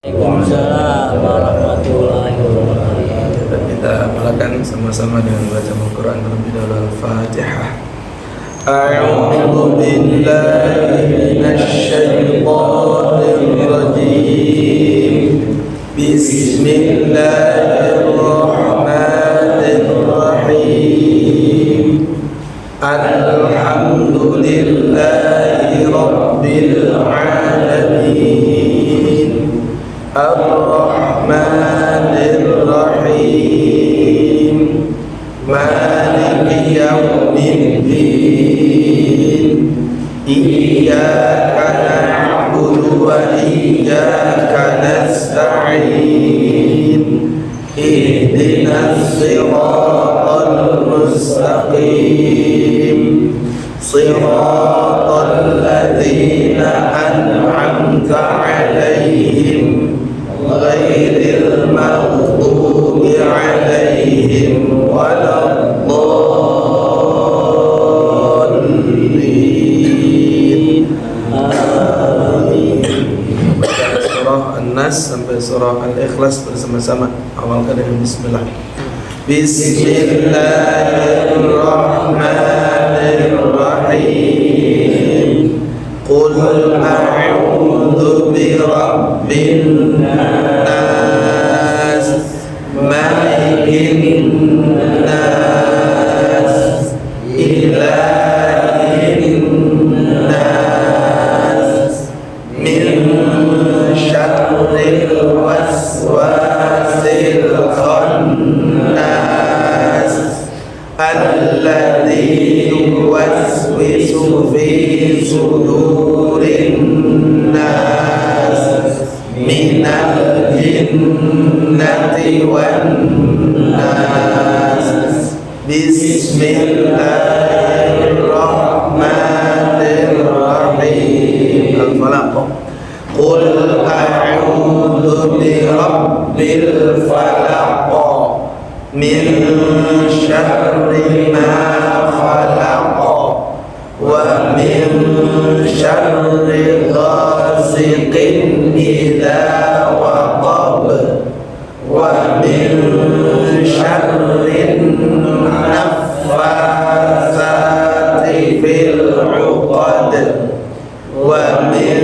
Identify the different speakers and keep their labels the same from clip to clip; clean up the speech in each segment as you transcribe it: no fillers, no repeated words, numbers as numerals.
Speaker 1: Waalaikumsalam warahmatullahi wabarakatuh.
Speaker 2: Dan kita mulakan sama-sama dengan baca Al-Quran terlebih dahulu. Al-Fatihah. A'udzu billahi minasy syaithanir rajim. Bismillahirrahmanirrahim. Alhamdulillahi rabbil alamin. Ar-Rahmanir Rahim. Maliki yaumiddin. Iyyaka na'budu wa iyyaka nasta'in. Ihdinas siratal mustaqim. Siratal ladzina an'amta 'alaihim ghairil maghdubi 'alaihim waladdallin. Amin. Baca surah An-Nas sampai surah Al-Ikhlas bersama-sama. Awalkan dengan bismillah. Bismillahirrahmanirrahim. Qul a'udzu birabbin nas, malikin nas, ilahin nas, min syarril waswasil khannas, alladzi yuwaswisu fi sudurin nas, minal jinnati wan nas. Bismillahirrahmanirrahim. Al-Falaq. Qul a'udzu birabbil falaq, min syarri ma khalaq, wa min syarri ghasiqin idza waqab, wa min syarri naffatsati fil 'uqad, wa min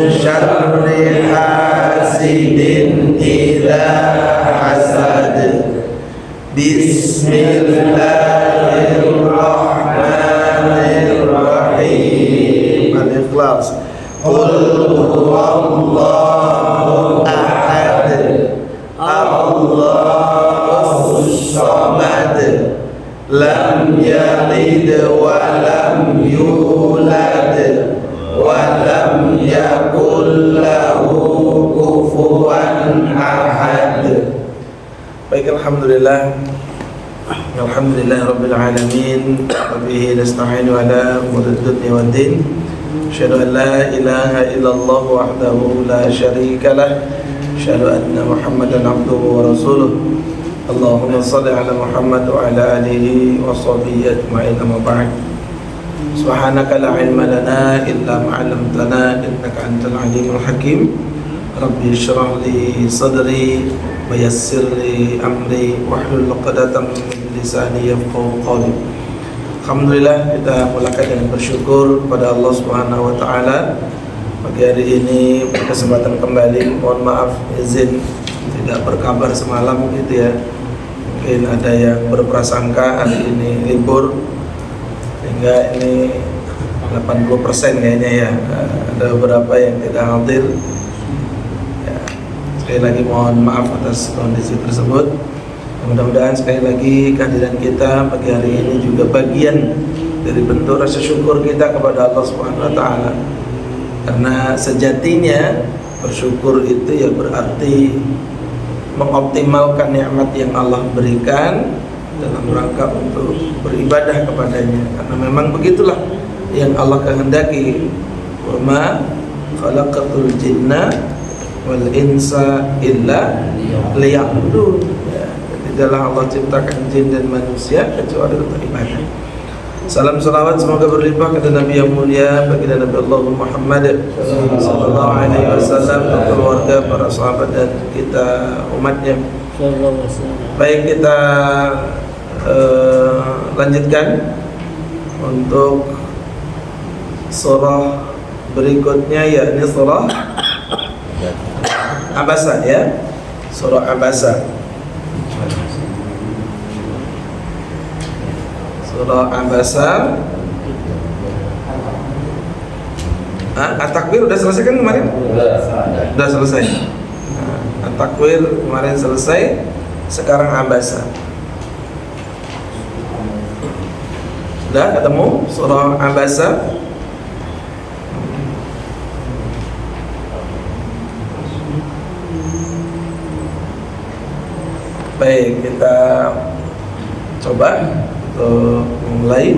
Speaker 2: syarri hasidin idza hasad. Bismillahirrahmanirrahim. Al-Ikhlas. Qul huwallahu ahad, Allahus samad, lam yalid wa lam yulad, wa lam yakul lahu kufuwan ahad. Baik, alhamdulillah. Alhamdulillahirabbil alamin. Wa bihi nasta'inu ala umuri dunya waddin. Asyhadu an la ilaha illallah wahdahu la syarika lah. Asyhadu anna Muhammadan abduhu wa rasuluh. Allahumma shalli ala Muhammad wa ala alihi wa sahbihi ajma'in. Amma ba'd. Subhanaka la ilma lana illa ma 'allamtana innaka antal alimul hakim. Rabbi shrah li sadri wa yassir li amri wahlul 'uqdatam min lisani yafqahu qawli. Alhamdulillah, kita mulakan dengan bersyukur kepada Allah Subhanahu wa taala. Pagi hari ini berkesempatan kembali. Mohon maaf izin tidak berkabar semalam gitu ya. Mungkin ada yang berprasangka hari ini libur, sehingga ini 80% kayaknya ya. Ada beberapa yang tidak hadir. Sekali lagi mohon maaf atas kondisi tersebut. Mudah-mudahan sekali lagi kehadiran kita pagi hari ini juga bagian dari bentuk rasa syukur kita kepada Allah Subhanahu wa taala. Karena sejatinya bersyukur itu ya berarti mengoptimalkan nikmat yang Allah berikan dalam rangka untuk beribadah kepadanya. Karena memang begitulah yang Allah kehendaki. Wa ma khalaqatul jinna wal insa illa liya'budun. Tidaklah Allah ciptakan jin dan manusia kecuali untuk ibadah. Salam salawat semoga berlimpah kepada Nabi yang mulia, baginda Nabi Allah Muhammad sallallahu alaihi wasallam, keluarga, para sahabat dan kita umatnya. Baik, kita lanjutkan untuk surah berikutnya, yakni surah Abasa, ya. Surah Abasa. Surah Abasa. At-Takwir udah selesai kan kemarin? Udah selesai. At-Takwir kemarin selesai. Sekarang Abasa. Udah ketemu surah Abasa? Baik, kita coba untuk mulai.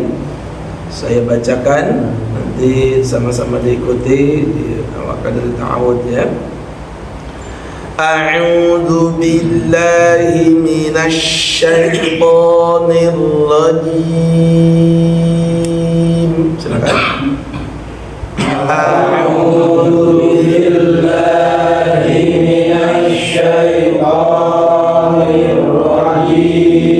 Speaker 2: Saya bacakan, nanti sama-sama diikuti, diawalkan dari ta'awud, ya. A'udzu billahi minasy syaithanir rajim. Silakan. A'udzu billahi minasy syaithanir rajim.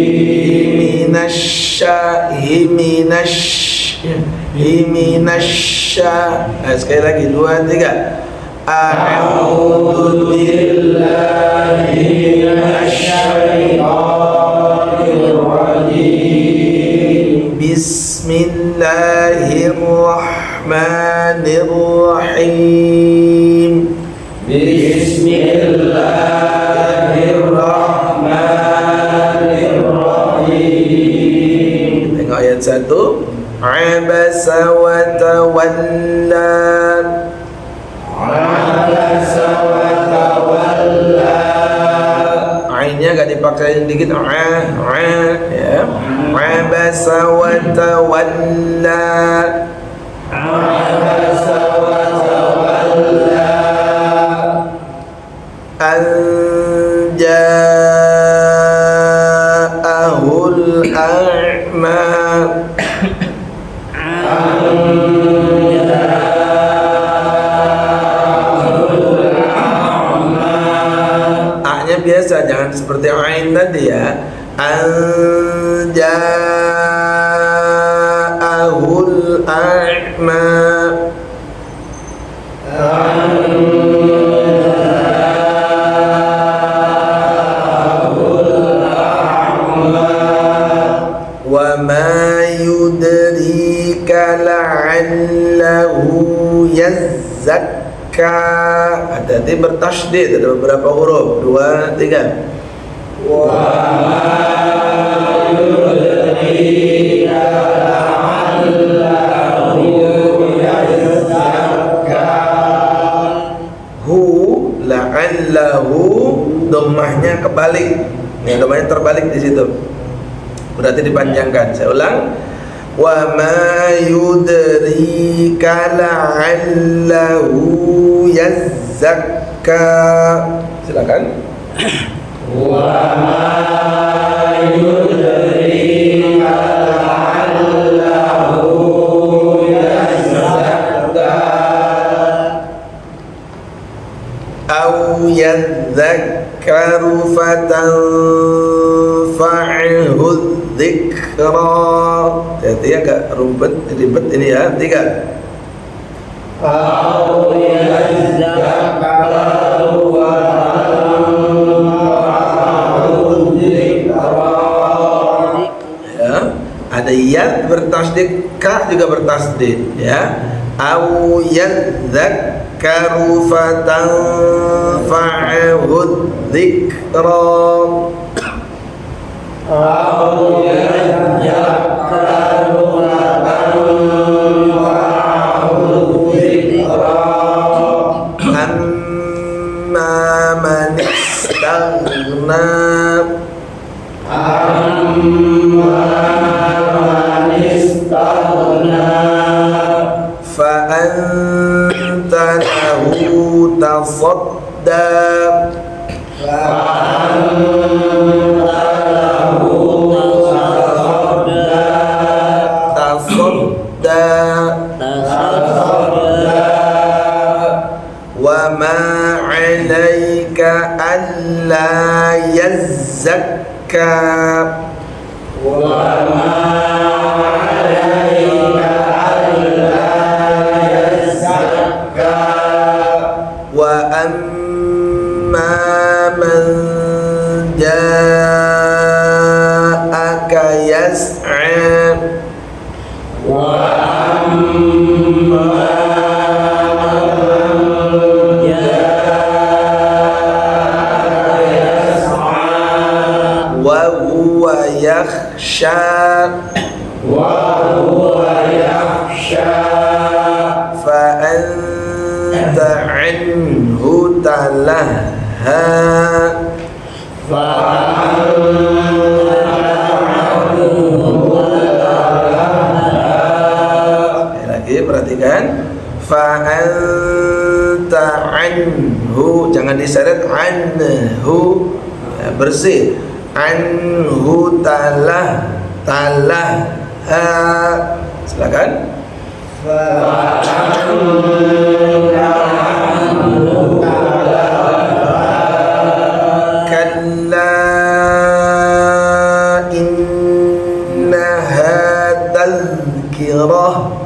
Speaker 2: Sekali lagi, 2, 3. A'udzu billahi minasy syaithanir rajim. Bismillahirrahmanirrahim. Bismillahirrahmanirrahim. Tengok ayat 1. Abasa wa tawalla. Abasa wa tawalla. Ainnya agak dipaksain dikit, ya. Abasa wa tawalla. Abasa wa tawalla. An ja'ahul a'ma. A-nya biasa, jangan seperti ain tadi, ya. Anja'ahul a'ma. Wa ma yudrika la'allahu yazzakka. Hati-hati bertasydid, ada beberapa huruf. 2, 3. Wa ma yudrika la'allahu yazzakka. Hu, la'allahu, dhammahnya kebalik. Nih, dhammahnya terbalik di situ. Berarti dipanjangkan. Saya ulang. Wa ma yudrika la'allahu yazzakka. Silakan. Wa ma yudrika la'allahu yazzakka. Aw yadzakkaru fatanfa'uhu dzikra. Jadi agak ribet ini, ya. 3. Au yadzakkaru fatanfa'uhu dzikra. Ya, ada yad bertasydid, ka juga bertasydid, ya. Au yadzakkaru fatanfa'uhu dzikra. Au yadzakkaru fatanfa'uhu dzikra. Amma man istaghna. Amma man istaghna. Fa anta lahu tasadda. Fa anta lahu tasadda. alayka alla yazzakka wa amma man ja'aka yas'a wa huwa yakhsha fa anta anhu talaha lagi perhatikan fa anta anhu, jangan diseret anhu, ya, bersih anhu talah silakan kalla innaha tadhkirah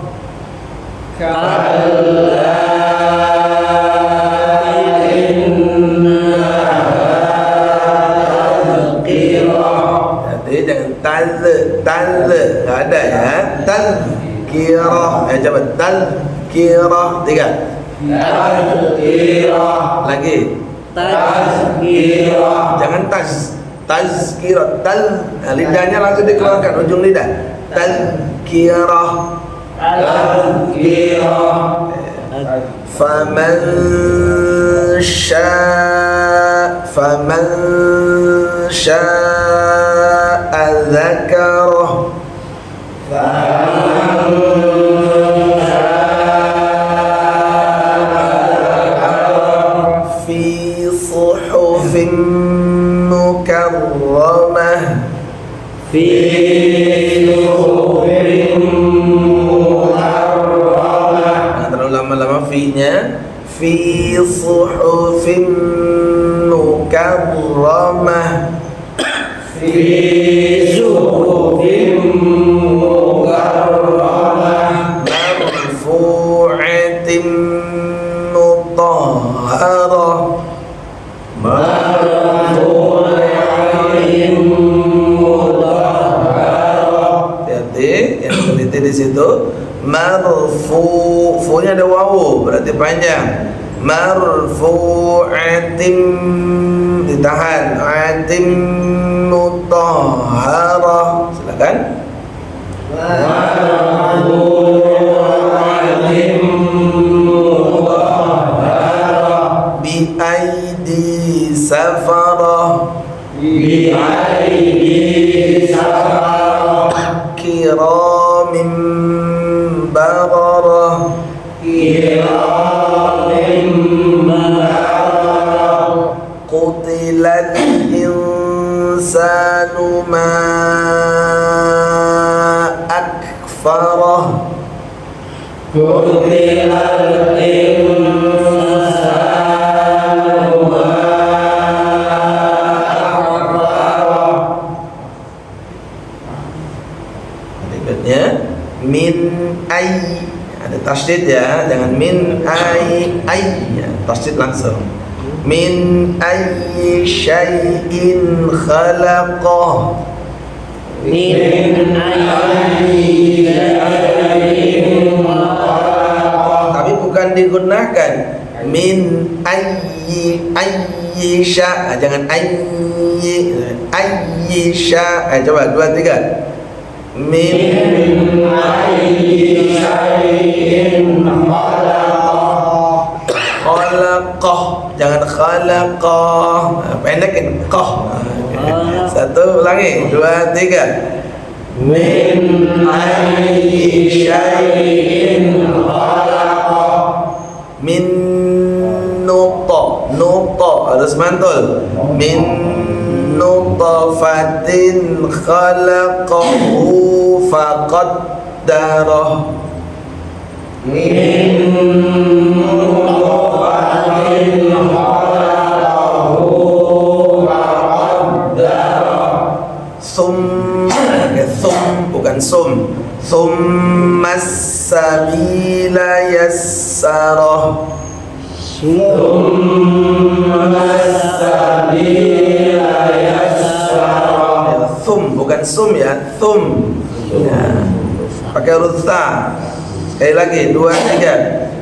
Speaker 2: jadi jangan tal nggak ada ya, tadhkirah, coba tadhkirah, 3 lagi jangan tazkirah lidahnya langsung dikeluarkan ujung lidah, tazkirah faman sya'a dzakarah fi suhufin mukarramah terlalu lama-lama fi-nya fi suhufin mukarramah marfu'atin mutahharah hati-hati yang teliti di situ, fu-nya ada wawu berarti panjang, marfu'atin ditahan, atim mutahharah, silakan bi aidi safarah kiramin bararah qutilal insanu ma akfarah berikutnya min ay, ada tasydid ya, jangan min ay ya, tasydid langsung min ayyi syai'in khalaqah tapi bukan digunakan min ayyi sya, jangan ayyi sya, coba 2 3 min ayyi syai'in khalaqah, jangan khalaqah, pendekin qah. 1 ulangi 2 3 min ayyi syai'in khalaqah min nutfah harus mantul, min nutfatin khalaqahu faqaddarah min nutfatin bukan sum ya, thum. Ya. Pakai huruf ta. Sekali lagi, 2, 3.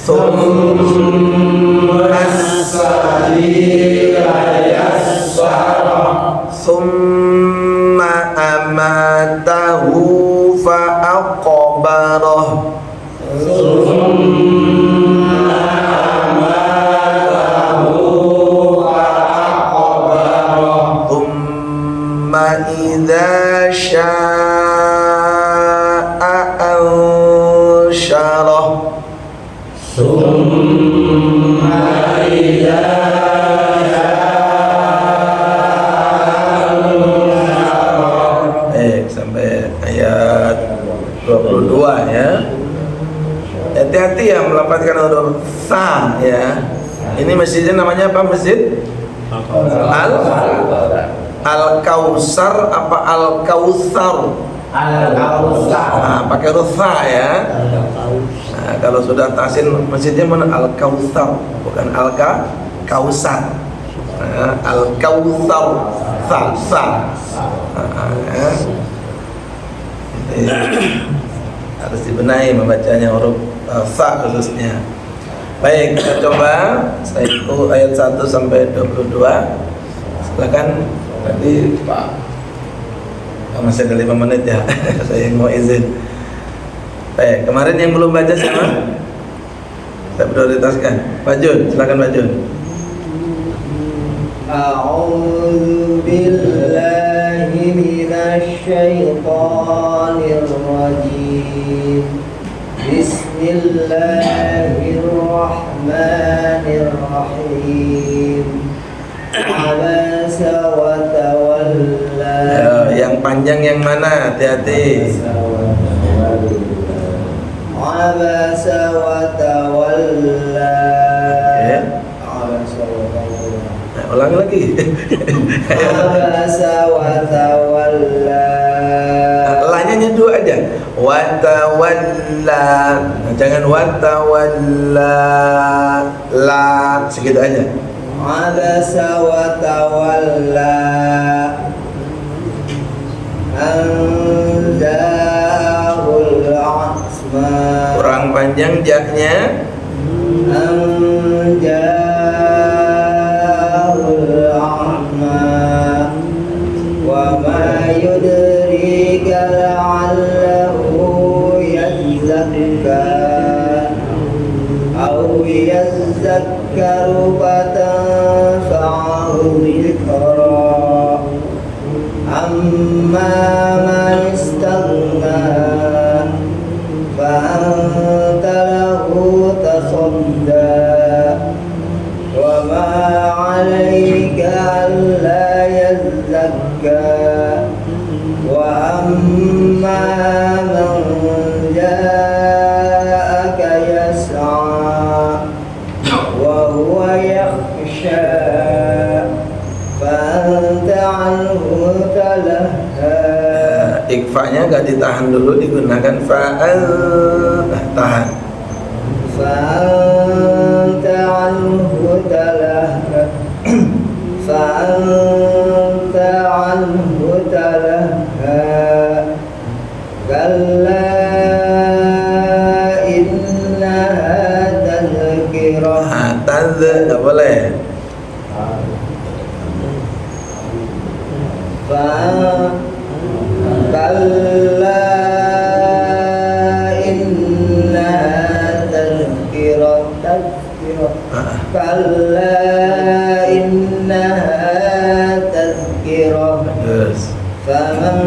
Speaker 2: Thumma sabila yassara. Thumma amatahu fa'aqbarah. Thumma idza sya'a ansyarah. Sampai ayat 22 ya. Hati-hati ya melafazkan huruf sa ya. Ini masjidnya namanya apa masjid? Al-Kautsar apa Al-Kautsar?
Speaker 3: Al-Kautsar.
Speaker 2: Nah, pakai huruf sa ya. Nah, kalau sudah tahsin masjidnya mana? Al-Kautsar, bukan Al-Kautsar. Nah, Al-Kautsar, sa. Ya. Harus dibenahi membacanya huruf sa khususnya. Baik, kita coba itu ayat 1 sampai 22. Silakan tadi Pak. Masih ada 5 menit ya. Saya mau izin. Baik, kemarin yang belum baca siapa? Saya prioritaskan. Pak Jun, silakan Pak Jun.
Speaker 1: A'udzu billahi minasy syaithanir rajim. Bismillahirrahmanirrahim. Abasa wa tawalla.
Speaker 2: Yang panjang yang mana? Hati-hati.
Speaker 1: Abasa wa tawalla.
Speaker 2: Ulang lagi.
Speaker 1: Abasa wa tawalla.
Speaker 2: Lanya 2 aja. Wa tawalla. Jangan wa tawalla. La segitu aja.
Speaker 1: Abasa wa tawalla. Anja'ul asma.
Speaker 2: Kurang panjang jaknya.
Speaker 1: Anja'ul asma. Wa ma yudrika la'allahu yazakka aw yazakkaru fatanfa'ahu dhikra. Amma man istaghna fa anta lahu tasadda wa ma 'alaika alla yazakka wa amma man ja'aka yas'a wa huwa yakhsha fa anta 'anhu talahha.
Speaker 2: Ikfanya enggak ditahan dulu, digunakan fa'al. Tahan.
Speaker 1: Fa anta 'anhu talahha. Fa anta 'anhu talahha. Kalla innaha tadhkirah.
Speaker 2: Enggak boleh.
Speaker 1: Kalla innaha tadhkirah. Kalla innaha tadhkirah.
Speaker 2: Terus.
Speaker 1: Faman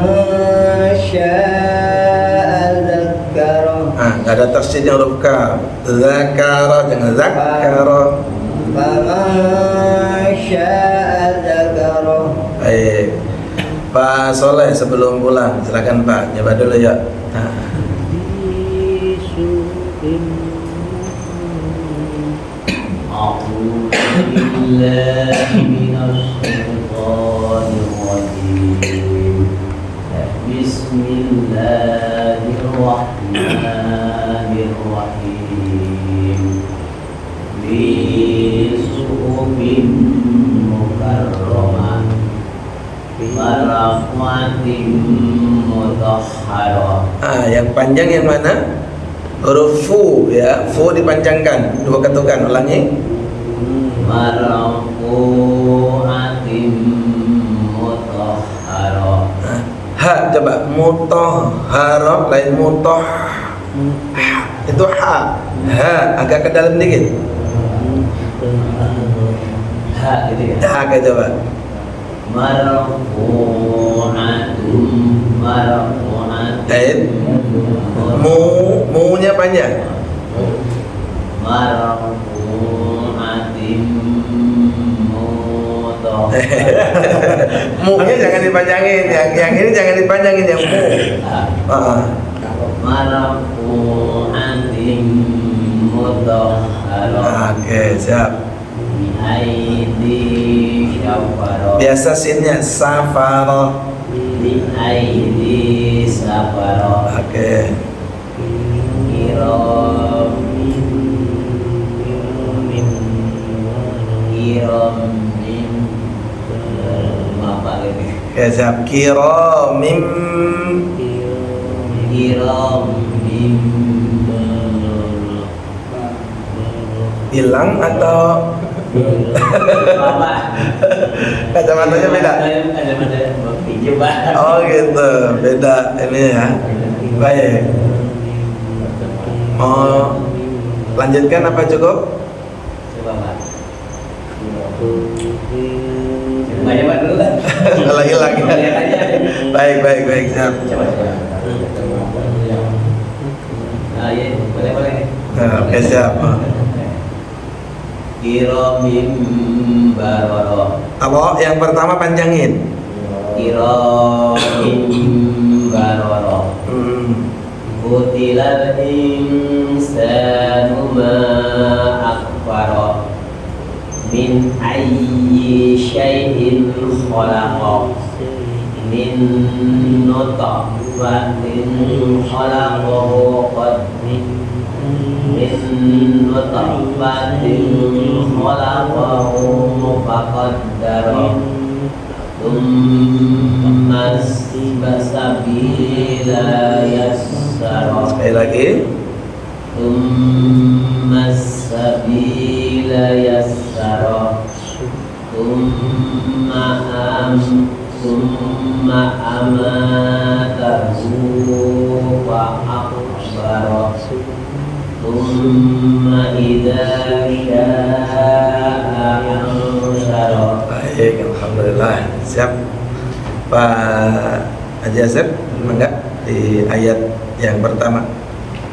Speaker 1: syaa'a dzakara.
Speaker 2: Enggak ada tasydid huruf ka. Zakara, jangan zakara.
Speaker 1: Faman syaa'a dzakara.
Speaker 2: Baik. Pak Soleh sebelum pulang, silakan Pak, coba dulu ya.
Speaker 3: A'udzu billahi minasy syaithanir rajim. Bismillahirrahmanirrahim. Bi suhufin mukarramah marahmatin mutahhara.
Speaker 2: Yang panjang yang mana? Huruf fu ya, fu dipanjangkan, dua ketukan, ulangi.
Speaker 3: Marfu'atim mutahhara.
Speaker 2: Ha, coba mutahhara lain mutah. Itu ha. Ha agak ke dalam dikit.
Speaker 3: Ha gitu ya.
Speaker 2: Ha ke coba.
Speaker 3: Marfu'atum.
Speaker 2: Mu-nya panjang.
Speaker 3: Marfu'atim mutahhara.
Speaker 2: Mu-nya jangan dipanjangin, yang ini jangan dipanjangin yang mu.
Speaker 3: Marfu'atim mutahhara.
Speaker 2: Oke, siap.
Speaker 3: Aidi syafara.
Speaker 2: Biasa sinnya safara.
Speaker 3: Aidi safara.
Speaker 2: Oke.
Speaker 3: Kiramin apa lagi?
Speaker 2: Ya, siap. Kiramim.
Speaker 3: Kiramin
Speaker 2: Hilang atau
Speaker 3: apa?
Speaker 2: kacamatanya beda?
Speaker 3: Kacamata pinjam Pak.
Speaker 2: Oh gitu, beda ini ya. Baik. Mau lanjutkan apa cukup?
Speaker 3: Coba Pak. Banyak Pak dulu.
Speaker 2: Lagi. Baik, siap.
Speaker 3: Coba. Ya, boleh.
Speaker 2: Oke, siap.
Speaker 3: Kiramin barara.
Speaker 2: Apa? Yang pertama panjangin.
Speaker 3: Kiramin barara. Qutilal insanu ma akfara. Min ayyi syai'in khalaqa. Min nutfatin khalaqahu qadmin. Min nutfatin khalaqahu faqaddara. Tsumma sabila yassara.
Speaker 2: Sekali lagi.
Speaker 3: Tsumma sabila yassara. Tsumma amatahu fa akhbara. Tsumma idza syaa anshara.
Speaker 2: Baik, alhamdulillah. Siap. Pak Haji Asep, enggak di ayat yang pertama.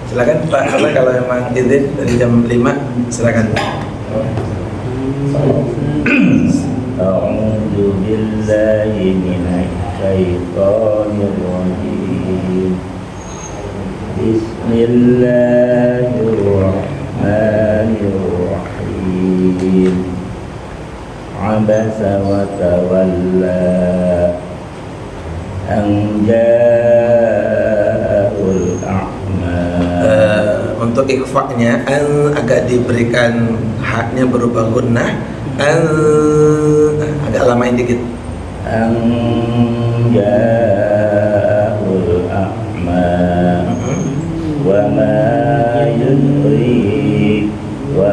Speaker 2: Silakan Pak, kalau memang izin dari jam 5 silakan.
Speaker 4: A'udzu billahi minasyaitonir rajim. Bismillahirrahmanirrahim. Abasa wa tawalla an ja'ahul a'ma.
Speaker 2: Untuk ikhfa'nya an agak diberikan haknya berupa gunnah. An agak lamain dikit.
Speaker 4: An ja'ahul a'ma. Wa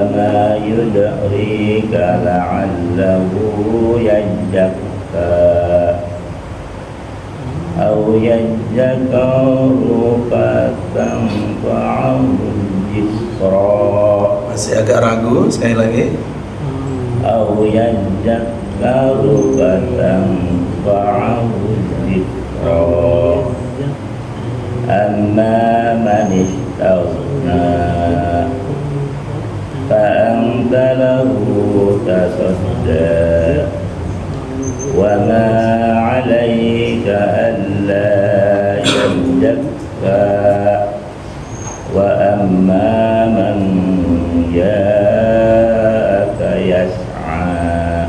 Speaker 4: ma yudrika la'allahu yazzakka aw yadzakaru fatanfa'ahu dzikra.
Speaker 2: Masih agak ragu, sekali lagi.
Speaker 4: Aw yadzakaru fatanfa'ahu dzikra. Amma man istaghna fa'anta lahu tasadda wa ma 'alaika alla yazdakka wa amma man ja'aka yas'a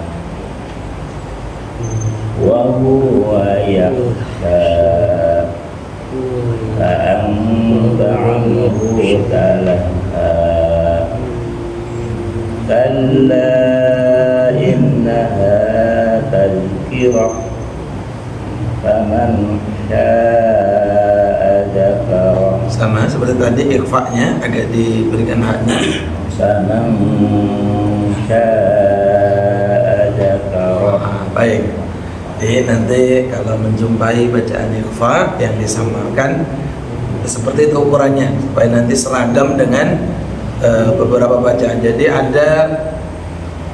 Speaker 4: wa huwa yakhsha فأنت عنه تلهى كلا إنها تذكرة فمن شاء
Speaker 2: seperti tadi ikhfa-nya agak diberikan haknya.
Speaker 4: Faman syaa dzakara.
Speaker 2: Baik. Jadi nanti kalau menjumpai bacaan ikhfa yang disamakan seperti itu ukurannya supaya nanti seragam dengan beberapa bacaan. Jadi ada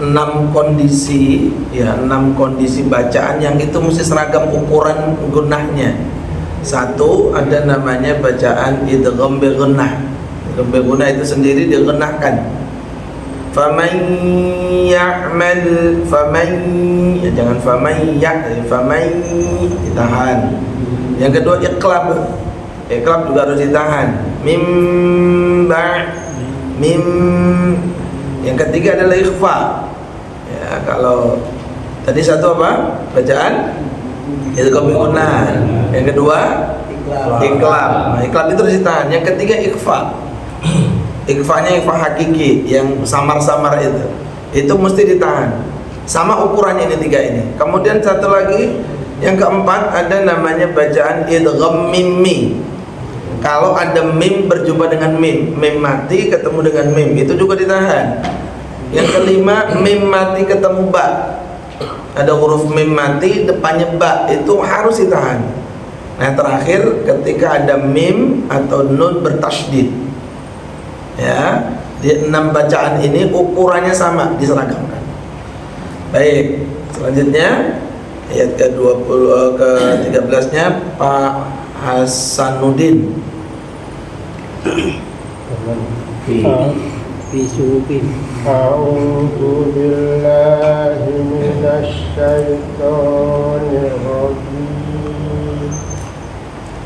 Speaker 2: 6 kondisi ya, 6 kondisi bacaan yang itu mesti seragam ukuran gunnahnya. Satu, ada namanya bacaan idgham bi gunnah. Idgham bi gunnah itu sendiri digenahkan. Faman ya'mal ya jangan faman ditahan. Yang kedua iqlab. Iqlab juga harus ditahan. Mim. Yang ketiga adalah ikhfa. Ya, kalau tadi satu apa? Bacaan idgham bi gunnah. Yang kedua iqlab. Nah, iqlab itu harus ditahan. Yang ketiga ikhfa. Ikhfanya ikhfa hakiki yang samar-samar itu mesti ditahan. Sama ukurannya ini 3 ini. Kemudian satu lagi yang keempat ada namanya bacaan idgham mimmi. Kalau ada mim berjumpa dengan mim mati ketemu dengan mim, itu juga ditahan. Yang kelima, mim mati ketemu ba. Ada huruf mim mati depannya ba, itu harus ditahan. Nah, terakhir ketika ada mim atau nun bertasydid. Ya, di 6 bacaan ini ukurannya sama, diseragamkan. Baik, selanjutnya ayat ke-13-nya Pak Hasanuddin.
Speaker 5: A'udzu billahi minasy syaithanir rajim.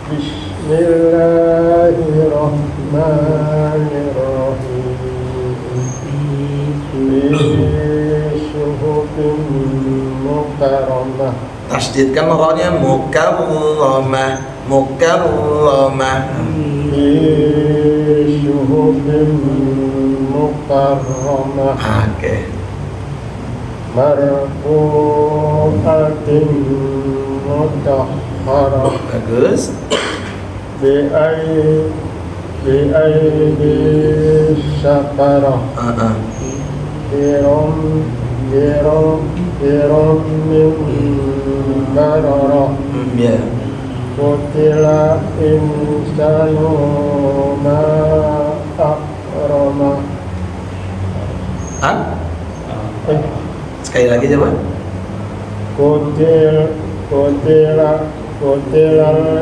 Speaker 5: Bismillahirrahmanirrahim. Fi syuhufin mukarramah.
Speaker 2: Tasdidkan ra-nya mukarramah.
Speaker 5: Fi syuhufin mukarramah.
Speaker 2: Oke.
Speaker 5: Marfu'atin mutahharah.
Speaker 2: Bagus.
Speaker 5: Bi'aidi syakarah. Kiram min bararah.
Speaker 2: Ya.
Speaker 5: Qutila insanu ma akrama.
Speaker 2: Sekali lagi coba.
Speaker 5: Qutila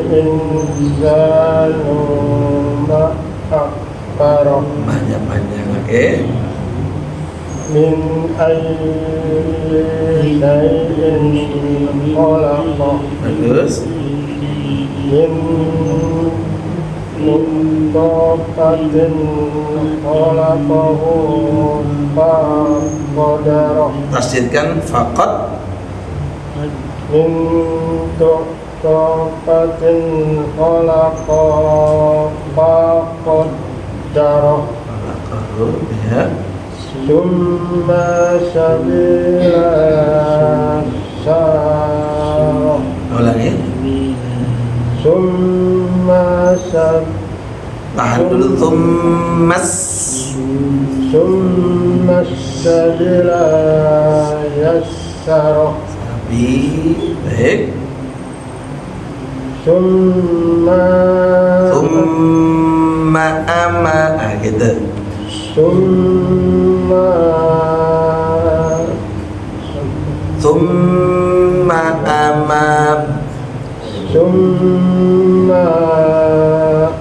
Speaker 5: insanu ma akrama.
Speaker 2: Panjang-panjang, oke.
Speaker 5: Min ayyi shay'in khalaqah.
Speaker 2: Bagus.
Speaker 5: Min nutfatin khalaqahu faqadarah.
Speaker 2: Tasdidkan faqad.
Speaker 5: Min nutfatin khalaqahu faqadarah.
Speaker 2: Ya.
Speaker 5: Summa sabila sarah.
Speaker 2: Ulangi.
Speaker 5: Summa
Speaker 2: Tahan dulu.
Speaker 5: Summa sabila yassarah.
Speaker 2: Baik.
Speaker 5: Summa
Speaker 2: ama. Gitu.
Speaker 5: Summa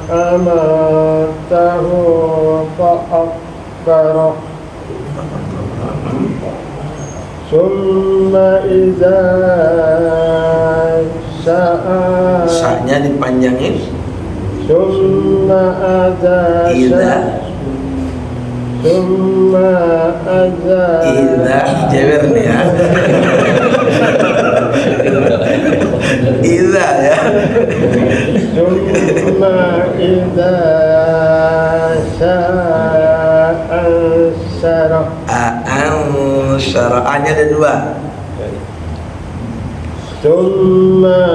Speaker 5: amatahu fa'akbarah. Summa idza sya'a.
Speaker 2: Sya-nya dipanjangin.
Speaker 5: Summa adza. Summa adza.
Speaker 2: Jewer nih ya. Idza ya.
Speaker 5: Summa idza sya'a syarah.
Speaker 2: Syara'anya ada 2.
Speaker 5: Summa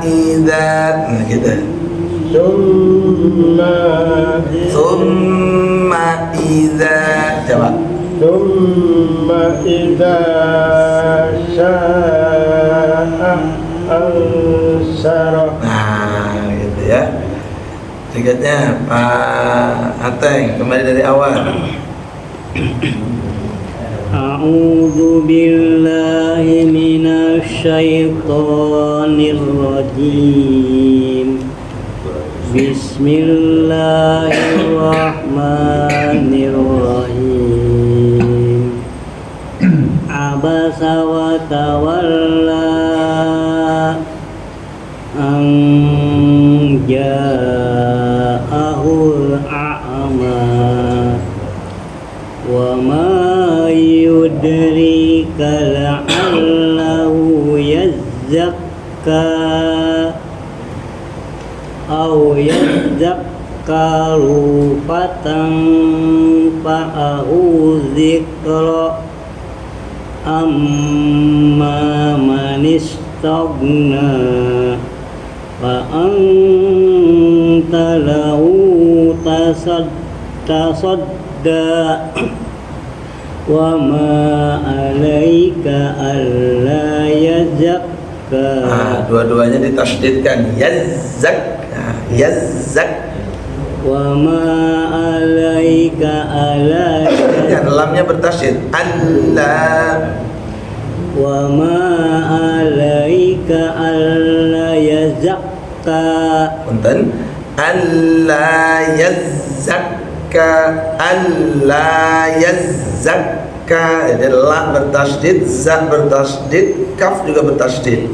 Speaker 2: idza. Nah gitu. Thumma idza. Coba.
Speaker 5: Thumma idza sya'a ansara.
Speaker 2: Nah, gitu ya. Berikutnya Pak Ateng, kembali dari awal.
Speaker 6: A'udzu billahi minasy syaithanir rajim. Bismillahirrahmanirrahim. Abasa wa tawalla an ja'ahul a'ma wa ma yudrika la'allahu yazzakka aw yadzakkaru fatanfa'ahu dzikra amma man istaghna fa anta lahu tasadda wa ma alaika alla yazakka.
Speaker 2: Dua-duanya ditasydidkan. Yazzak. Yazzak.
Speaker 6: Wa ma alaika alla
Speaker 2: lamnya bertasydid. Allah.
Speaker 6: wa ma alaika alla yazakka.
Speaker 2: Punten. Allah yazzakka. Allah yazzakka. Jadi la bertasydid, za bertasydid, kaf juga bertasydid.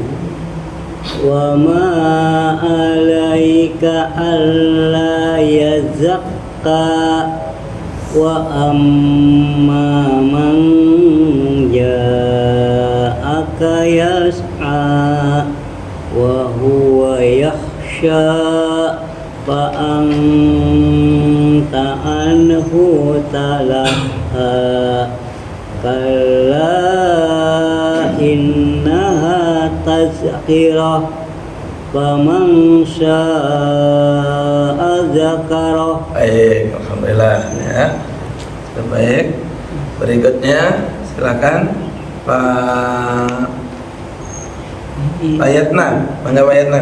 Speaker 6: Wa ma alaika alla yazakka wa amma man ja'aka yas'a wa huwa yakhsha fa anta anhu talaha kalla innaha tazkirah faman syaa zakarah.
Speaker 2: Baik, alhamdulillah ya. Baik. Berikutnya silakan Pak Yatna, Pak Yatna.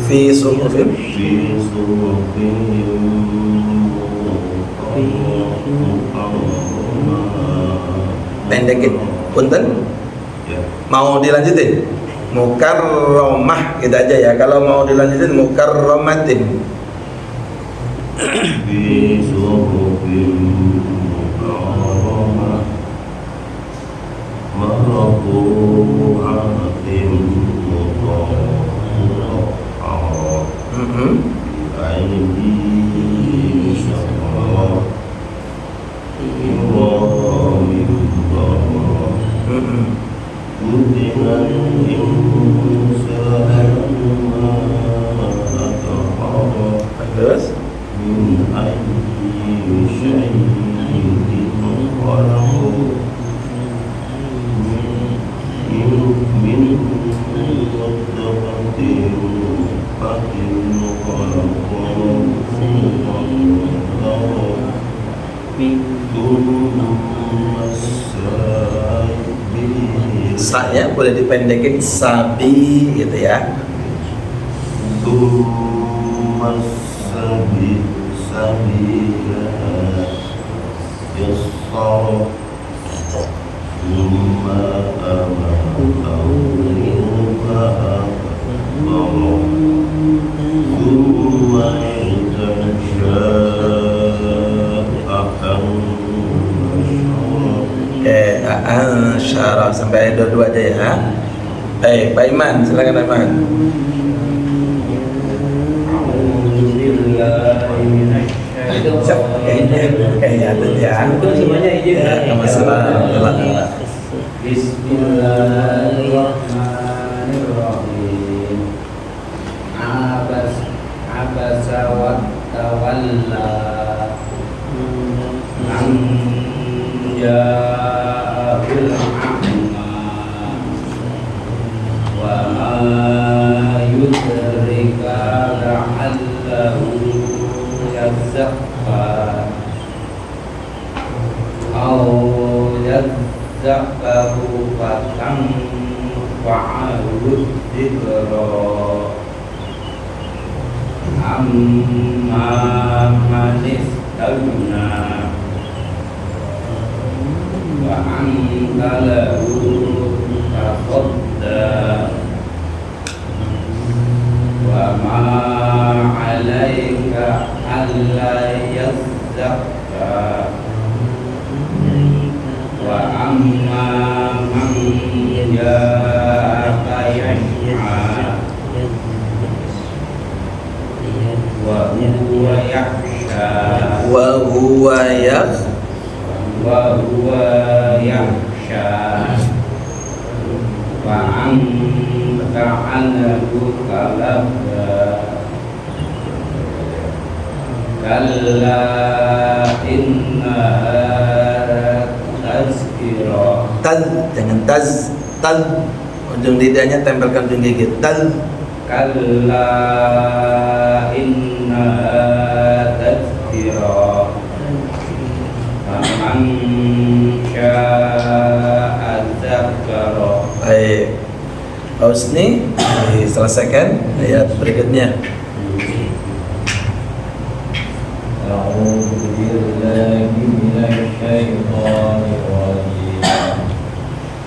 Speaker 2: Fi suhufin pendekin, punten. Mau dilanjutin? Mukarramah gitu aja ya. Kalau mau dilanjutin mukarramatin.
Speaker 7: Fi suhufin mukarramah marfu'atin mutahharah aini syarah kiramin barah kutilan insanu ma atahara.
Speaker 2: Terus
Speaker 7: min ayyi syai'in khalaqahu min nutfatin
Speaker 2: sa-nya boleh dipendekin sabi gitu ya. Ansyara sampai dua-dua aja ya. Baik, Pak Iman, silakan Pak Iman. Kayaknya ada ya.
Speaker 3: Semuanya izin.
Speaker 2: Masalah.
Speaker 3: Bismillahirrahmanirrahim. Abasa wa tawalla. Ja'ahul a'ma wa ma yudrika la'allahu yazakka aw yazakkahu fatanfa'ahu dzikra amma man istagna wa anta lahu tasadda wa ma 'alaika alla yazzakka wa amma man ja'aka yas'a wa huwa yakhsha wa anta 'anhu talabba kalla innaha tazkirah.
Speaker 2: Jangan tal. Ujung lidahnya tempelkan ujung gigi.
Speaker 3: Kalla innaha tazkirah faman syaa'a dzakara.
Speaker 2: Baik, Husni, diselesaikan ayat berikutnya.
Speaker 3: A'udzu billahi minasy syaithanir rajim.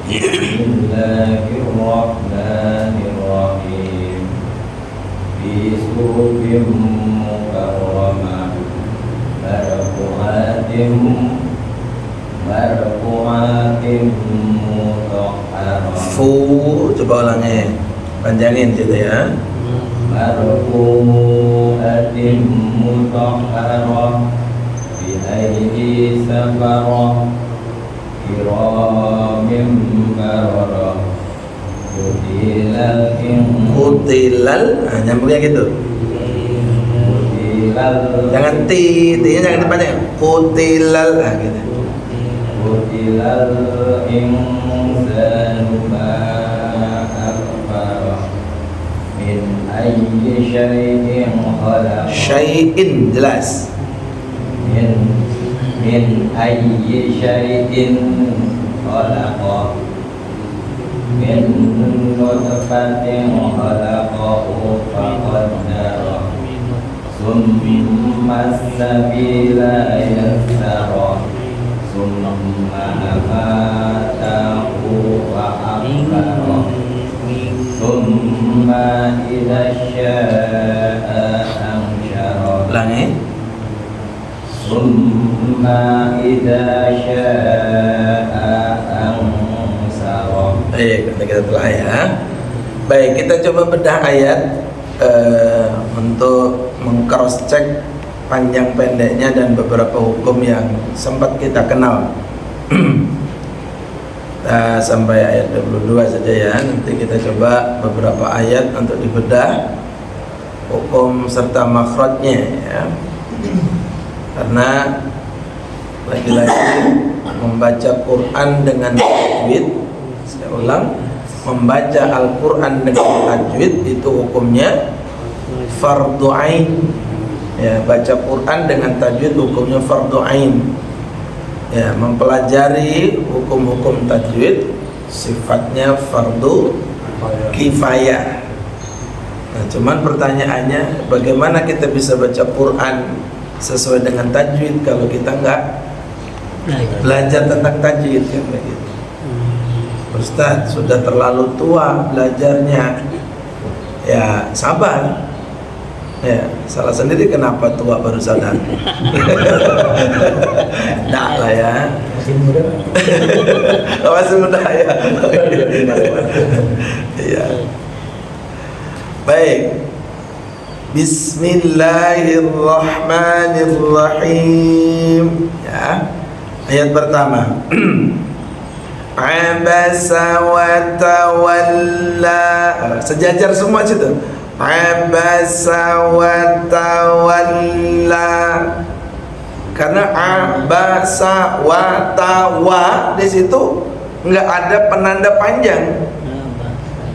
Speaker 3: Bismillahirrahmanirrahim. Fi suhufin mukarramah marfu'atin mutahharah.
Speaker 2: Coba ulangi, panjangin gitu ya.
Speaker 3: Marfu'atin mutahharah bi aidi safarah kiramin bararah
Speaker 2: Kutilal, nyambungnya gitu. Jangan nya jangan dipanjang. Kutilal, gitu.
Speaker 3: Kutilal insanu ma akfara min ayyi syai'in khalaq.
Speaker 2: Syai'in jelas.
Speaker 3: Min ayyi syai'in khalaq. Min nutfatin khalaqahu faqaddara. Summa as-sabila yassara. Summa amatahu wa akhara. Summa idza syaa anshara.
Speaker 2: Ulangi.
Speaker 3: Summa idza syaa ansara.
Speaker 2: Baik, kita telah ya. Baik, kita coba bedah ayat untuk meng-cross check panjang pendeknya dan beberapa hukum yang sempat kita kenal. Nah, sampai ayat 22 saja ya. Nanti kita coba beberapa ayat untuk dibedah hukum serta makhrajnya ya. Karena lagi-lagi membaca Quran dengan tajwid, saya ulang, membaca Al-Quran dengan tajwid itu hukumnya fardu ain. Ya, baca Quran dengan tajwid hukumnya fardu ain. Ya, mempelajari hukum-hukum tajwid sifatnya fardu kifayah. Nah, cuman pertanyaannya, bagaimana kita bisa baca Quran sesuai dengan tajwid kalau kita enggak belajar tentang tajwid kan begitu. Ustaz sudah terlalu tua belajarnya. Ya, sabar. Ya, salah sendiri kenapa tua baru sadar. Nah lah ya. Masih muda ya. Iya. Baik. Bismillahirrahmanirrahim. Ya. Ayat pertama. Abasa wa tawalla. Sejajar semua situ. Abasa wa tawalla. Karena abasa wa tawa di situ enggak ada penanda panjang.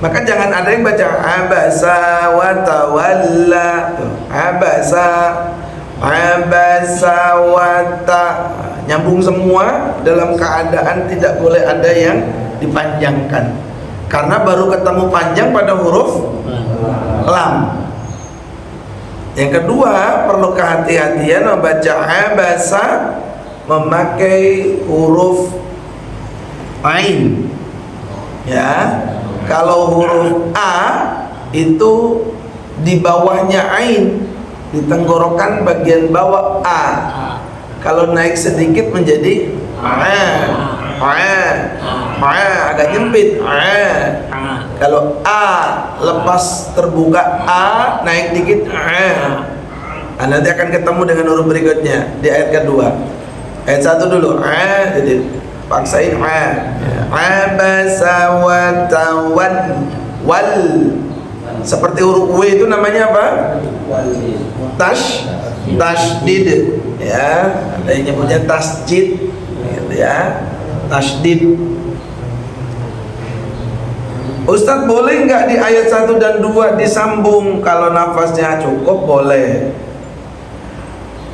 Speaker 2: Maka jangan ada yang baca abasa wa tawalla. Abasa wa ta, nyambung semua dalam keadaan tidak boleh ada yang dipanjangkan. Karena baru ketemu panjang pada huruf lam. Yang kedua, perlu kehati-hatian membaca abasa memakai huruf ain. Ya. Kalau huruf a itu di bawahnya ain, di tenggorokan bagian bawah a. Kalau naik sedikit menjadi agak nyempit. Kalau a lepas terbuka a, naik dikit nanti akan ketemu dengan huruf berikutnya di ayat kedua. Ayat 1 dulu jadi paksain abasa wa tawal. Seperti huruf W itu namanya apa? Tasdid. Ya, ada yang nyebutnya tasjid gitu ya. Tasdid. Ustadz, boleh nggak di ayat 1 dan 2 disambung? Kalau nafasnya cukup boleh,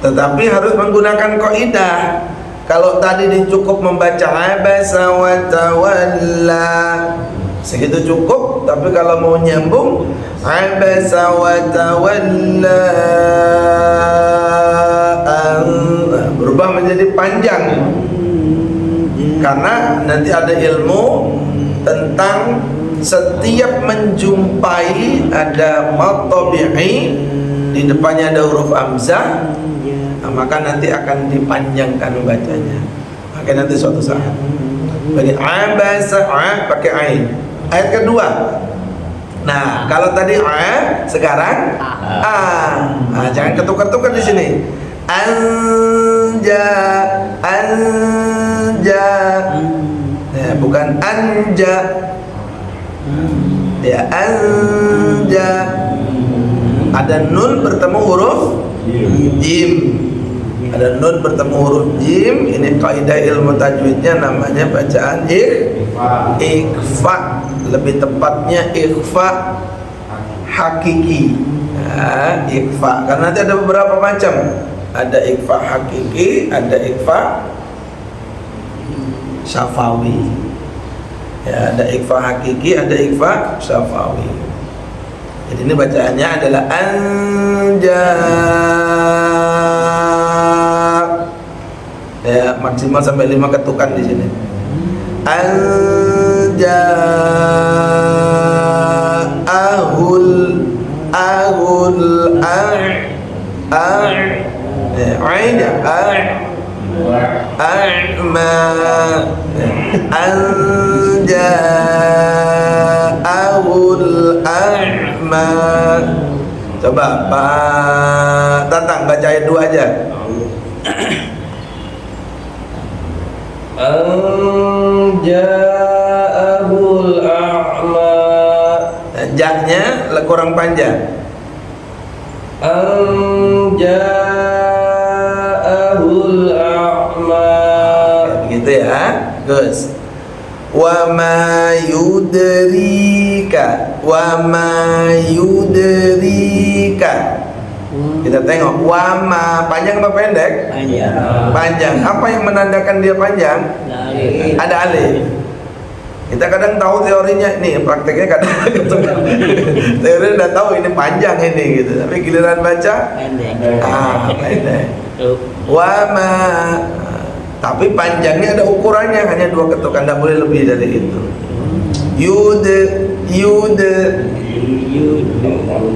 Speaker 2: tetapi harus menggunakan kaidah. Kalau tadi cukup membaca abasa wa tawalla, segitu cukup. Tapi kalau mau nyambung abasa wa tawalla, berubah menjadi panjang. Karena nanti ada ilmu tentang setiap menjumpai ada mad tabi'i, di depannya ada huruf hamzah, maka nanti akan dipanjangkan bacanya. Maka nanti suatu saat. Jadi abasa pakai ain. Ayat kedua. Nah, kalau tadi sekarang jangan ketukar-tukar di sini. Anja. Ya, bukan anja. Ya, anja. Ada nun bertemu huruf jim. Ada nun bertemu huruf jim. Ini kaidah ilmu tajwidnya namanya bacaan ikhfa. Lebih tepatnya ikhfa hakiki. Nah, ikhfa karena nanti ada beberapa macam. Ada ikhfa hakiki, ada ikhfa syafawi. Ya, ada ikhfa hakiki, ada ikhfa syafawi. Jadi ini bacaannya adalah anja. Ya, maksimal sampai 5 ketukan di sini. Anja ahul a'ma anja ahul a'ma. Coba Pak Tatang baca ayat 2 aja.
Speaker 3: Anja'ahul a'ma.
Speaker 2: Jaknya kurang panjang.
Speaker 3: Anja'ahul a'ma.
Speaker 2: Begitu ya, Gus. Wa ma yudrika, wa ma yudrika. Kita tengok wa ma panjang atau pendek? Panjang. Apa yang menandakan dia panjang? Ada alif. Kita kadang tahu teorinya, nih prakteknya kadang teorinya udah tahu ini panjang ini gitu, tapi giliran baca pendek. Wa ma, tapi panjangnya ada ukurannya, hanya 2 ketukan, tidak boleh lebih dari itu. Yude.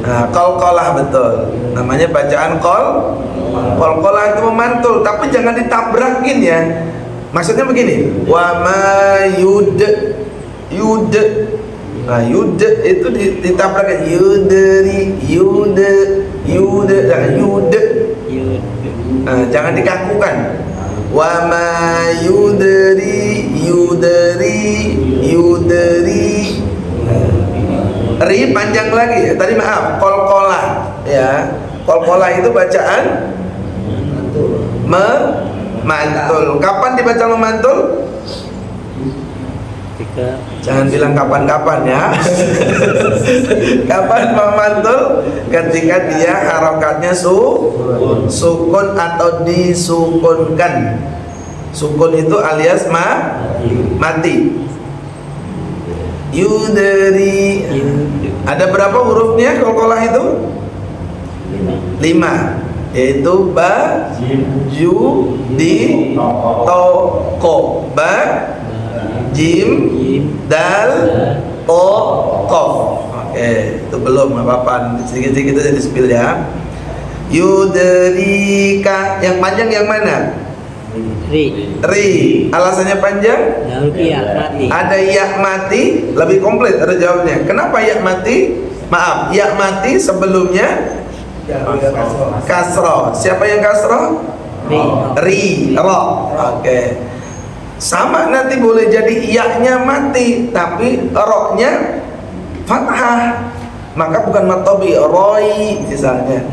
Speaker 2: Nah, qalqalah betul. Namanya bacaan qalqalah itu memantul, tapi jangan ditabrakin ya. Maksudnya begini, wa ma yud. Nah, yud itu ditabrakin yudri, jangan yud. Nah, jangan dikakukan. Wa ma yudri Yudri. Ri panjang lagi. Tadi maaf, qalqalah ya. Qalqalah itu bacaan memantul. Kapan dibaca memantul? Jangan bilang kapan-kapan ya. Kapan memantul? Ketika dia harokatnya sukun atau disukunkan. Sukun itu alias mati. Yudri. Ada berapa hurufnya qalqalah itu? 5, yaitu ba, ju, di, to, ko. Ba, jim, dal, to, kof. Oke, itu belum apa-apa. Sedikit-sedikit itu di spill ya. Yudrika. Yang panjang yang mana? Ri. Alasannya panjang?
Speaker 6: Mati.
Speaker 2: Ada ya mati, lebih komplit ada jawabnya. Kenapa ya mati? Maaf, ya mati sebelumnya kasroh. Siapa yang kasroh? Ri. Ro. Oke. Sama nanti boleh jadi iya-nya mati, tapi ro-nya fathah. Maka bukan matobi, roi misalnya.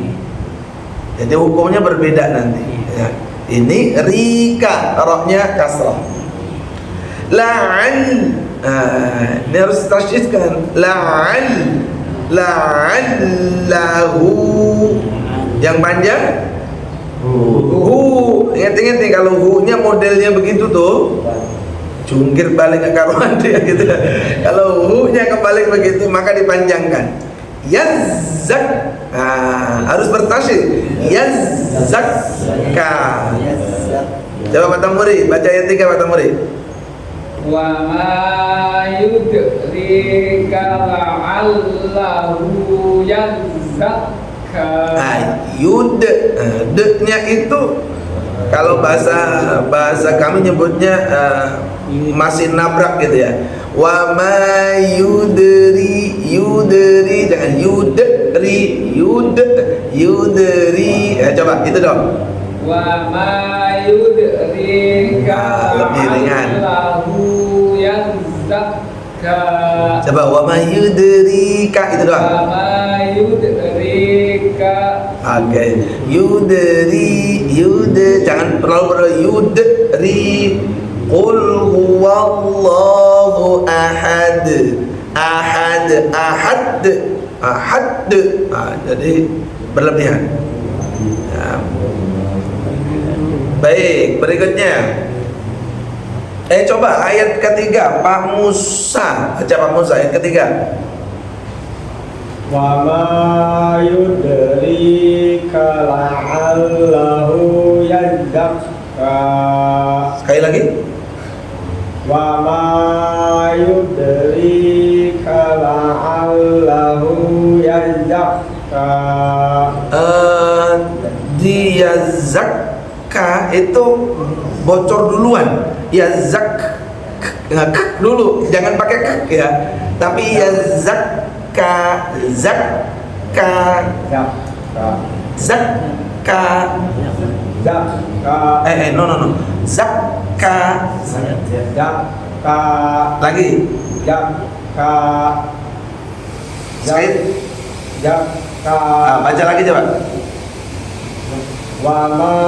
Speaker 2: Jadi hukumnya berbeda nanti. Ya. Ini rika, ro-nya kasroh. La'an. Ini harus tasydidkan. La'allahu. Yang panjang hu. Ingat-ingat nih, kalau hu-nya modelnya begitu tuh, jungkir balik ke karuan dia gitu. Kalau hu-nya kebalik begitu maka dipanjangkan. Yazzak. Harus bertasydid. Yazzakka. Coba Pak Tamuri, baca ayat 3 Pak Tamuri.
Speaker 3: Wa ma yudrika la'allahu yazakka. D-nya itu kalau bahasa kami nyebutnya masih nabrak gitu ya. Wa ma yudri, jangan yudri. Coba itu dong. Wa ma yudrika
Speaker 2: lebih ringan.
Speaker 3: la'allahu yazakka.
Speaker 2: Coba wa ma yudrika itu doang.
Speaker 3: Wa ma yudrika.
Speaker 2: Oke. Yudri, jangan terlalu yudri. Qul huwallahu ahad. Jadi berlebihan. Ya. Baik, berikutnya. Coba ayat ketiga Pak Musa. Baca Pak Musa ayat ketiga.
Speaker 5: Wa ma yudrika la'allahu yazakka.
Speaker 2: Sekali lagi.
Speaker 5: Wa ma yudrika la'allahu yazakka.
Speaker 2: Dia zakka itu bocor duluan. Ya zak dulu, jangan pakai kek ya. Tapi ya zakka. No. Zakka. Lagi. Baca lagi coba.
Speaker 5: Wa ma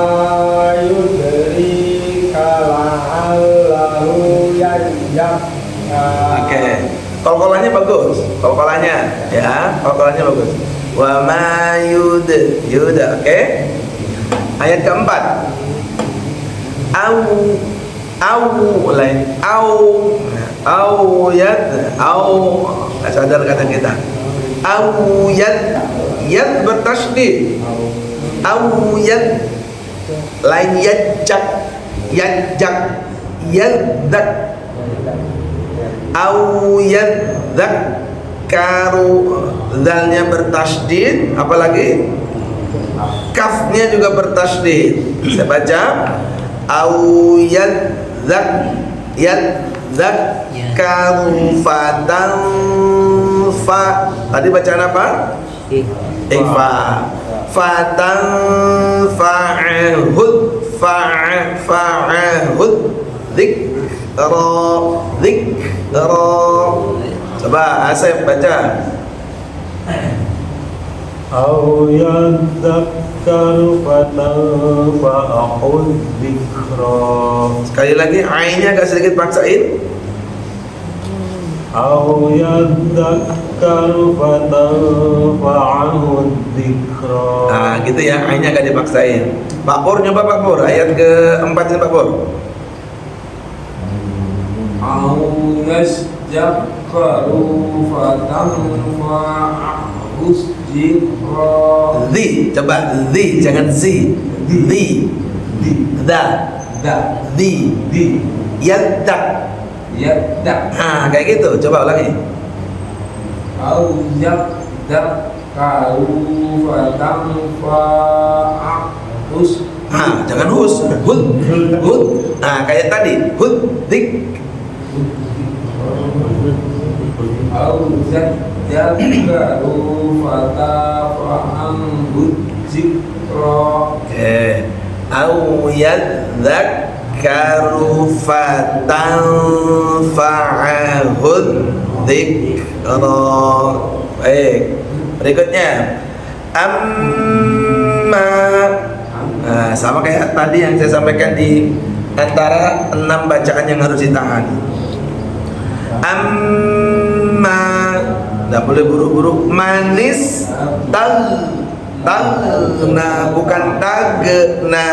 Speaker 5: yudrika la'allahu yazakka.
Speaker 2: Oke. Qalqalahnya bagus. Qalqalahnya bagus. Wa ma yuda. Oke. Ayat keempat. Nggak sadar kata kita. Yad bertasydid. Lain yadzak. Yadzakkaru. Dalnya bertasydid. Apalagi kafnya juga bertasydid. Saya baca yadzakkaru fatanfa. Tadi bacaan apa? Ikhfa. Fatanfa'ahud. Fa'ahud. Dzikra. Coba Asep baca.
Speaker 7: أو يذكر فتنفعه الذكرى
Speaker 2: Sekali lagi ainnya agak sedikit paksain.
Speaker 7: أو يذكر فتنفعه الذكرى.
Speaker 2: Nah gitu ya, ainnya agak dipaksain. Pak Pur, nyoba Pak Pur, ayat keempat ini Pak Pur.
Speaker 8: أو يذكر فتنفعه الذكرى.
Speaker 2: Coba jangan zi. Da. Yaddak. Kayak gitu, coba ulangi.
Speaker 8: أو يذكر فتنفعه
Speaker 2: Jangan hud. Kayak tadi, dik.
Speaker 8: أو يذكر فتنفعه الذكرى.
Speaker 2: Au yadzakkaru fatanfa'ahu dzikra. Baik. Berikutnya sama kayak tadi yang saya sampaikan di antara 6 bacaan yang harus ditahan. Nggak boleh buru-buru. Manis tagna, bukan tagna.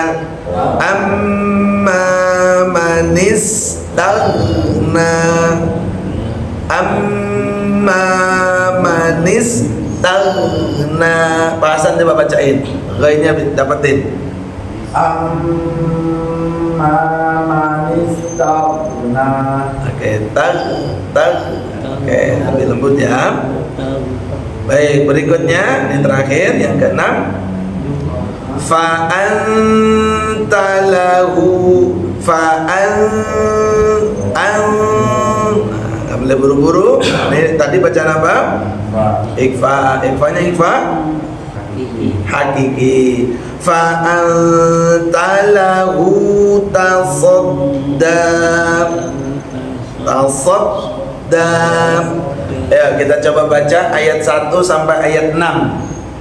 Speaker 2: Manis tagna. Manis tagna. Pasan coba bacain. Gainya dapetin.
Speaker 5: manis tagna.
Speaker 2: Oke, tag. Oke, lebih lembut ya. Baik, berikutnya yang terakhir yang keenam. Fa'antalahu nggak boleh buru-buru. Ini tadi bacaan apa? Ikfanya ikfa hakiki. Fa'antalahu tasaddaq. Ya, kita coba baca ayat 1 sampai ayat 6.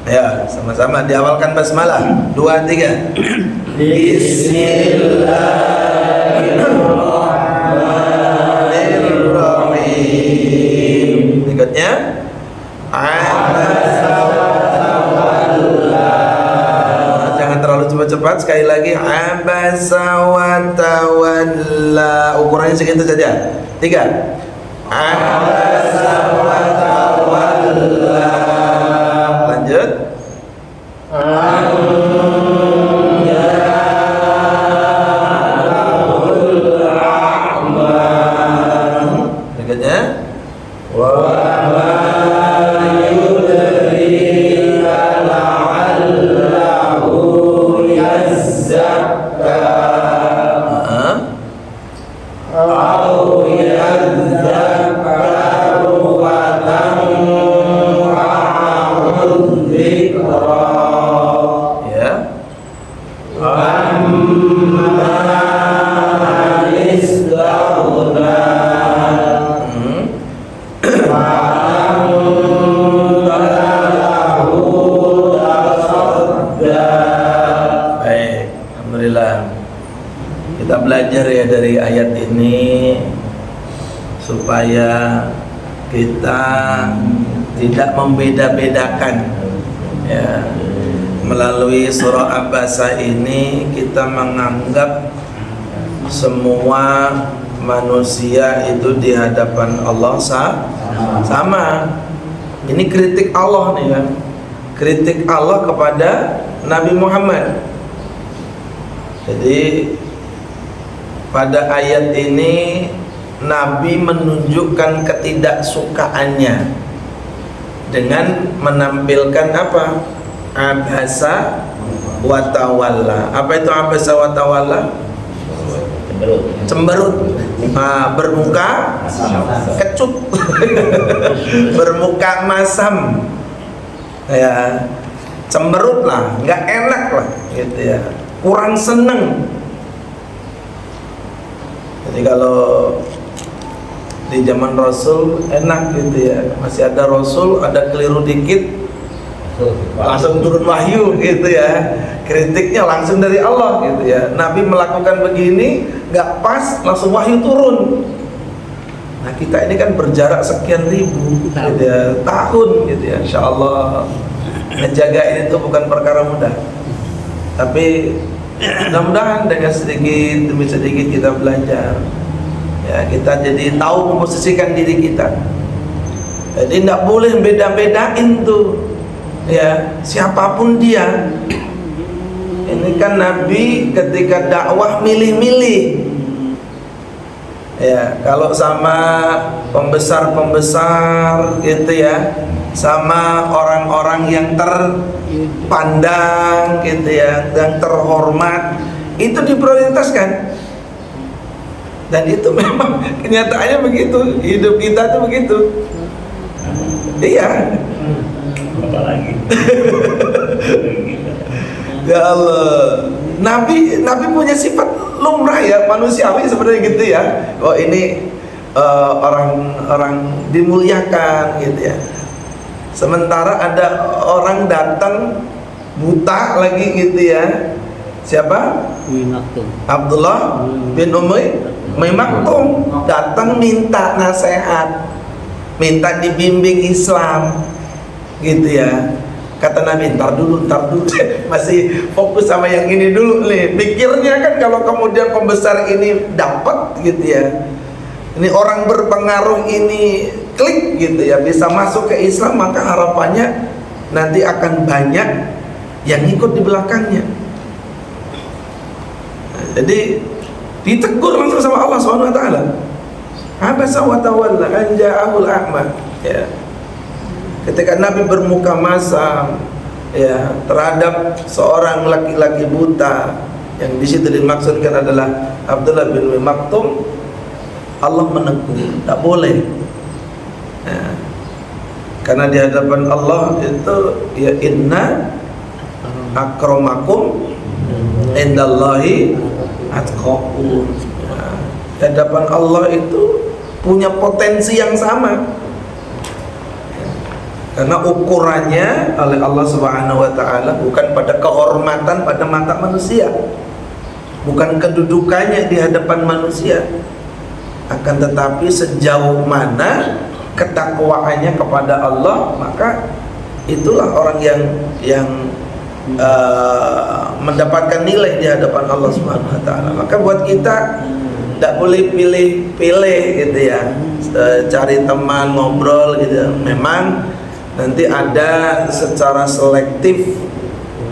Speaker 2: Ya, sama-sama diawalkan basmalah. 2, 3. Bismillahirrahmanirrahim. Berikutnya jangan terlalu cepat-cepat. Sekali lagi abasa wa tawalla. Ukurannya segitu saja. 3. Abasa wa tawalla. Lanjut. Berikutnya. Kita belajar ya dari ayat ini supaya kita tidak membeda-bedakan ya. Melalui surah Abasa ini kita menganggap semua manusia itu di hadapan Allah sama. Ini kritik Allah nih kan. Kritik Allah kepada Nabi Muhammad. Jadi pada ayat ini Nabi menunjukkan ketidaksukaannya dengan menampilkan apa? Abasa wa tawalla. Apa itu abasa wa tawalla? Cemberut. Bermuka kecut. Bermuka masam. Ya, cemberut lah, nggak enak lah gitu ya. Kurang seneng. Jadi kalau di zaman Rasul enak gitu ya, masih ada Rasul, ada keliru dikit langsung turun wahyu gitu ya, kritiknya langsung dari Allah gitu ya. Nabi melakukan begini nggak pas, langsung wahyu turun. Nah kita ini kan berjarak sekian ribu gitu ya, tahun gitu ya. Insya Allah menjaga ini tuh bukan perkara mudah, tapi mudah-mudahan dengan sedikit demi sedikit kita belajar ya, kita jadi tahu memposisikan diri kita. Jadi tidak boleh beda-bedain tuh ya, siapapun dia. Ini kan Nabi ketika dakwah milih-milih ya, kalau sama pembesar-pembesar gitu ya, sama orang-orang yang terpandang gitu ya, yang terhormat, itu diprioritaskan. Dan itu memang kenyataannya begitu, hidup kita tuh begitu. Iya.
Speaker 4: Apalagi.
Speaker 2: Ya Allah. Nabi punya sifat lumrah ya, manusiawi sebenarnya gitu ya. Oh ini orang dimuliakan gitu ya. Sementara ada orang datang buta lagi gitu ya. Siapa? Abdullah bin Ummi Maktum datang minta nasihat, minta dibimbing Islam gitu ya. Kata Nabi, ntar dulu masih fokus sama yang ini dulu nih. Pikirnya kan kalau kemudian pembesar ini dapat gitu ya, ini orang berpengaruh ini klik gitu ya, bisa masuk ke Islam, maka harapannya nanti akan banyak yang ikut di belakangnya. Jadi ditegur langsung sama Allah SWT. Abasa wa tawalla an ja'ahul a'ma ya. Ketika Nabi bermuka masam ya terhadap seorang laki-laki buta, yang di situ dimaksudkan adalah Abdullah bin Ummi Maktum, Allah menegur, tak boleh ya. Karena di hadapan Allah itu ya inna akramakum indallahi atqakum. Nah, di hadapan Allah itu punya potensi yang sama, karena ukurannya oleh Allah Subhanahu wa taala bukan pada kehormatan pada mata manusia, bukan kedudukannya di hadapan manusia, akan tetapi sejauh mana ketakwaannya kepada Allah, maka itulah orang yang mendapatkan nilai di hadapan Allah Subhanahu wa taala. Maka buat kita tidak boleh pilih-pilih gitu ya, cari teman ngobrol gitu. Memang nanti ada secara selektif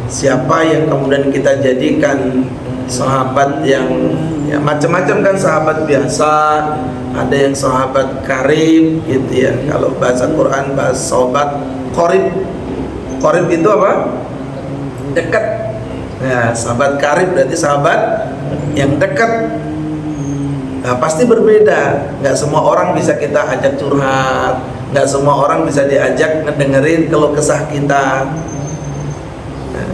Speaker 2: siapa yang kemudian kita jadikan sahabat yang ya macam-macam kan, sahabat biasa, ada yang sahabat karib gitu ya. Kalau bahasa Quran bahasa sahabat qarib. Qarib itu apa? Dekat. Ya, sahabat karib berarti sahabat yang dekat. Nah, pasti berbeda. Nggak semua orang bisa kita ajak curhat, nggak semua orang bisa diajak ngedengerin keluh kesah kita. Nah,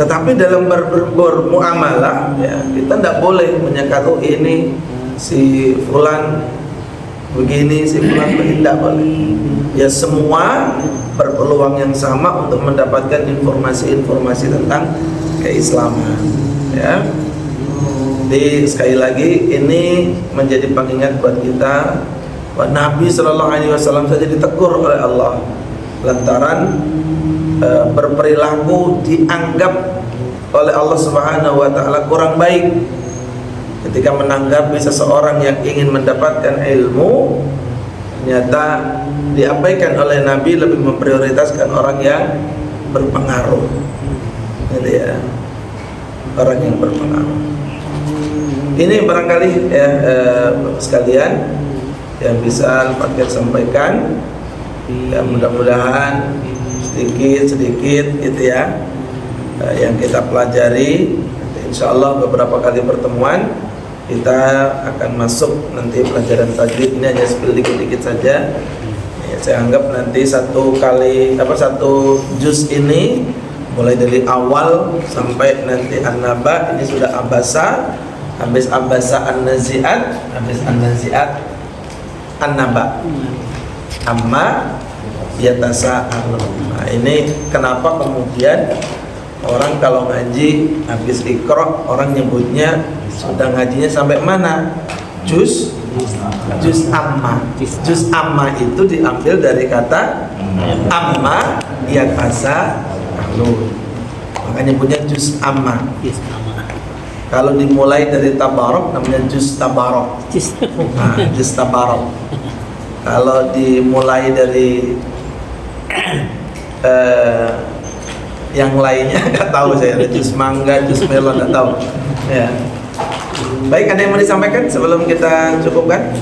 Speaker 2: tetapi dalam bermuamalah ya, kita nggak boleh menyekat oh ini si fulan begini, si fulan begini, tidak boleh. Ya semua berpeluang yang sama untuk mendapatkan informasi-informasi tentang keislaman ya. Jadi sekali lagi ini menjadi pengingat buat kita bahwa Nabi Shallallahu Alaihi Wasallam saja ditegur oleh Allah lantaran berperilaku dianggap oleh Allah Subhanahu Wa Taala kurang baik ketika menanggapi seseorang yang ingin mendapatkan ilmu, ternyata diabaikan oleh Nabi, lebih memprioritaskan orang yang berpengaruh gitu ya, orang yang berpengaruh. Ini barangkali ya sekalian yang bisa Al-Fatihah sampaikan ya, mudah-mudahan sedikit-sedikit gitu ya yang kita pelajari. Insyaallah beberapa kali pertemuan kita akan masuk nanti pelajaran tajwid. Ini hanya spill dikit-dikit saja ya, saya anggap nanti satu juz ini mulai dari awal sampai nanti An-Naba. Ini sudah Abasa, habis Abasa An-Nazi'at, habis An-Nazi'at An-Naba. Amma yatasa'alun. Nah, ini kenapa kemudian orang kalau ngaji habis Iqra, orang nyebutnya sudah ngajinya sampai mana? Juz amma. Juz amma itu diambil dari kata amma yatasa'alun. Makanya nyebutnya juz amma. Kalau dimulai dari tabarok namanya juz tabarok. Nah, juz tabarok. Kalau dimulai dari yang lainnya nggak tahu saya, jus mangga, jus melon nggak tahu. Ya. Baik, ada yang mau disampaikan sebelum kita cukupkan?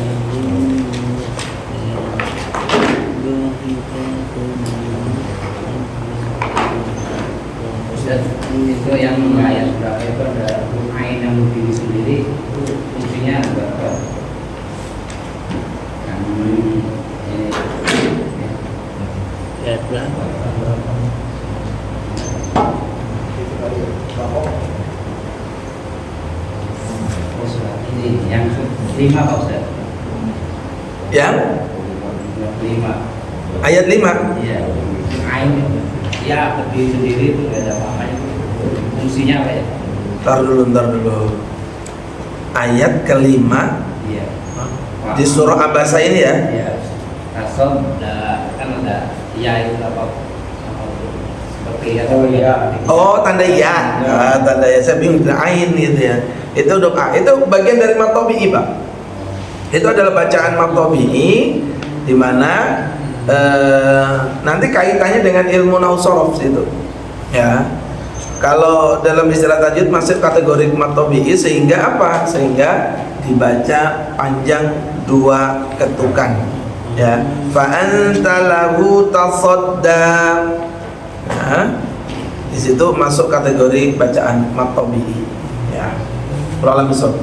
Speaker 9: Ustaz, itu yang ayat berapa itu ada ain yang berdiri sendiri, itu fungsinya berapa?
Speaker 6: Ayat berapa?
Speaker 9: Oh, surat ini yang 5 Pak Ustaz.
Speaker 2: Yang
Speaker 9: 5.
Speaker 2: ayat 5.
Speaker 9: Iya. Ain ya berdiri sendiri itu nggak ada apa-apanya. Fungsinya apa ya?
Speaker 2: Ntar dulu. Ayat kelima
Speaker 9: Iya.
Speaker 2: di surah Abasa ini ya.
Speaker 9: Iya. Rasul kan ada ya itu apa seperti ya.
Speaker 5: Oh iya.
Speaker 2: Oh, tanda ya. Tanda ya. Saya bingung ain gitu ya. Itu doa. Itu bagian dari Matobi'i, Pak. Itu adalah bacaan Matobi'i di mana nanti kaitannya dengan ilmu nausorof itu. Ya. Kalau dalam istilah tajwid masuk kategori Matobi'i sehingga apa? Sehingga dibaca panjang 2 ketukan. Ya. Fa anta lahu tasaddaq. Nah, di situ masuk kategori bacaan Matobi'i. Ya. Kurang lebih.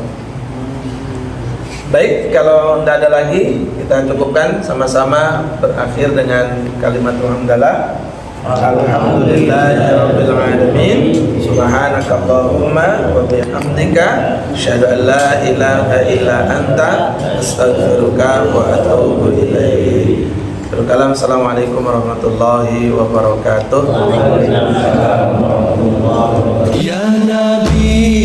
Speaker 2: Baik, kalau tidak ada lagi, kita cukupkan sama-sama berakhir dengan kalimat hamdalah. Alhamdulillahirabbil alamin. Subhanakallahumma wa bihamdika asyhadu an la ilaha illa anta astaghfiruka wa atubu ilaik. Assalamualaikum warahmatullahi wabarakatuh.
Speaker 10: Ya Nabi